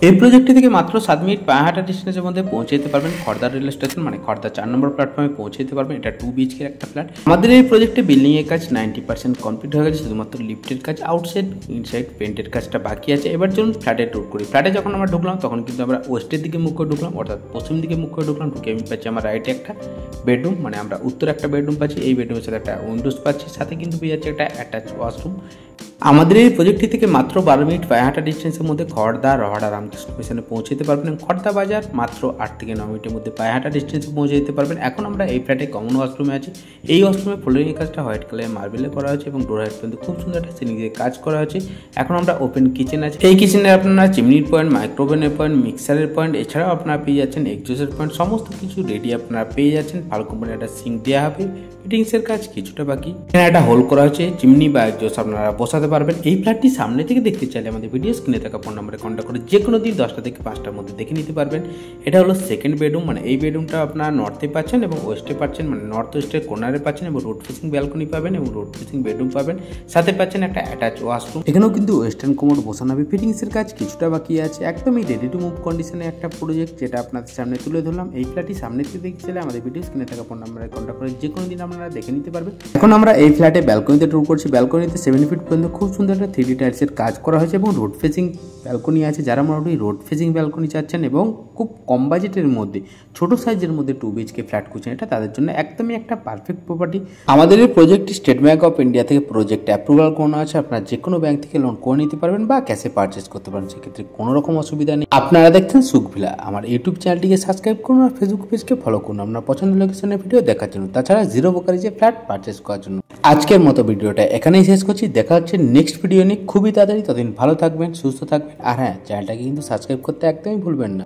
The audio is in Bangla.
এই প্রজেক্টটি থেকে মাত্র 7 মিনিট পায়ে হাঁটা ডিস্টেন্সের মধ্যে পৌঁছে যেতে পারবেন খড়দা রেল স্টেশন, মানে খড়দা 4 নম্বর প্ল্যাটফর্মে পৌঁছে যেতে পারবেন। এটা 2 BHK একটা ফ্ল্যাট। আমাদের এই প্রজেক্টে বিল্ডিং এর কাজ 90% কমপ্লিট হয়ে গেছে, শুধুমাত্র লিফটের কাজ, আউটসাইড ইনসাইড পেন্টের কাজটা বাকি আছে। এবার চলুন ফ্ল্যাটে ট্যুর করি। ফ্ল্যাটে যখন আমরা ঢুকলাম তখন কিন্তু আমরা ওয়েস্টের দিকে মুখ করে ঢুকলাম, অর্থাৎ পশ্চিম দিকে মুখ করে ঢুকলাম। ঢুকে আমি পাচ্ছি আমার রাইটে একটা বেডরুম, মানে আমরা উত্তরে একটা বেডরুম পাচ্ছি। এই বেডরুমের সাথে একটা উইন্ডোজ পাচ্ছি, সাথে কিন্তু পেয়ে যাচ্ছে একটা অ্যাটাচ ওয়াশরুম। আমাদের এই প্রজেক্টটি থেকে মাত্র 12 মিনিট পায়ে হাঁটা ডিস্টেন্সের মধ্যে খড়দা রহাড়া রামকৃষ্ণ মিশনে পৌঁছে যেতে পারবেন। খড়দা বাজার মাত্র 8 থেকে 9 মিনিটের মধ্যে পায়ে হাঁটা ডিস্টেন্সে পৌঁছে যেতে পারবেন। এখন আমরা এই ফ্ল্যাটে কমন ওয়াশরুমে আছি। এই ওয়াশরুমে ফ্লোরিং এর কাজটা হোয়াইট কালারের মার্বেলে করা হয়েছে এবং ডোর হাইট পর্যন্ত খুব সুন্দর একটা সিলিং দিয়ে কাজ করা হয়েছে। এখন আমরা ওপেন কিচেন আছে। এই কিচেনে আপনারা চিমনির পয়েন্ট, মাইক্রোওভেনের পয়েন্ট, মিক্সারের পয়েন্ট, এছাড়াও আপনারা পেয়ে যাচ্ছেন এক্সজস্টের পয়েন্ট, সমস্ত কিছু রেডি আপনারা পেয়ে যাচ্ছেন। ভালো কোম্পানির একটা সিঙ্ক দেওয়া হবে। ফিটিংসের কাজ কিছুটা বাকি। এখানে একটা হোল করা হয়েছে, চিমনি বা এক্সজস্ট আপনারা বসাতে পারবেন। এই ফ্ল্যাটটি সামনে থেকে দেখতে চাইলে আমাদের ভিডিও স্ক্রিনে থাকা ফোন নম্বরে কন্ট্যাক্ট করে যে কোনো দিন 10টা থেকে 5টার মধ্যে দেখে নিতে পারবেন। এটা হলো সেকেন্ড বেডরুম, মানে এই বেডরুমটা আপনার নর্থে পাচ্ছেন এবং ওয়েস্টে পাচ্ছেন, মানে নর্থ ওয়েস্টের কর্নারে পাচ্ছেন এবং রোড ফেসিং ব্যালকনি পাবেন এবং রোড ফেসিং বেডরুম পাবেন। সাথে পাচ্ছেন একটা অ্যাটাচ ওয়াশরুম। এখানেও কিন্তু ওয়েস্টার্ন কোমোড বসানো হবে। ফিটিংসের কাজ কিছুটা বাকি আছে। একদমই রেডি টু মুভ কন্ডিশনে একটা প্রজেক্ট, যেটা আপনাদের সামনে তুলে ধরলাম। এই ফ্ল্যাটটি সামনে থেকে দেখতে চাইলে আমাদের ভিডিও স্ক্রিনে থাকা ফোন নম্বরে কন্ট্যাক্ট করে যে কোনো দিন আপনারা দেখে নিতে পারবেন। এখন আমরা এই ফ্ল্যাটে ব্যালকনিতে ট্যুর করছি। ব্যালকনিতে 7 ফিট পর্যন্ত খুব সুন্দর একটা 3D টাইলসের কাজ করা হয়েছে এবং রোড ফেসিং ব্যালকনি আছে। যারা মোটামুটি রোড ফেসিং ব্যালকনি চাচ্ছেন এবং খুব কম বাজেটের মধ্যে ছোট সাইজের মধ্যে 2 BHK ফ্ল্যাট খুঁজছেন, এটা তাদের জন্য একদমই একটা পারফেক্ট প্রপার্টি। আমাদের এই প্রজেক্টটি স্টেট ব্যাংক অফ ইন্ডিয়া থেকে প্রজেক্ট অ্যাপ্রুভাল করানো আছে। আপনারা যে কোনো ব্যাংক থেকে লোন করে নিতে পারবেন বা ক্যাশে পারচেস করতে পারেন, সেক্ষেত্রে কোনো রকম অসুবিধা নেই। আপনারা দেখছেন সুখ ভিলা। আমার ইউটিউব চ্যানেলটিকে সাবস্ক্রাইব করুন আর ফেসবুক পেজকে ফলো করুন আপনার পছন্দের লোকেশনের ভিডিও দেখার জন্য, তাছাড়া জিরো ব্রোকারেজে ফ্ল্যাট পারচেস করার জন্য। আজকের মতো ভিডিওটা এখানেই শেষ করছি। দেখা হচ্ছে নেক্সট ভিডিও নিয়ে খুবই তাড়াতাড়ি। ততদিন ভালো থাকবেন, সুস্থ থাকবেন, আর হ্যাঁ, চ্যানেলটাকে কিন্তু সাবস্ক্রাইব করতে একদমই ভুলবেন না।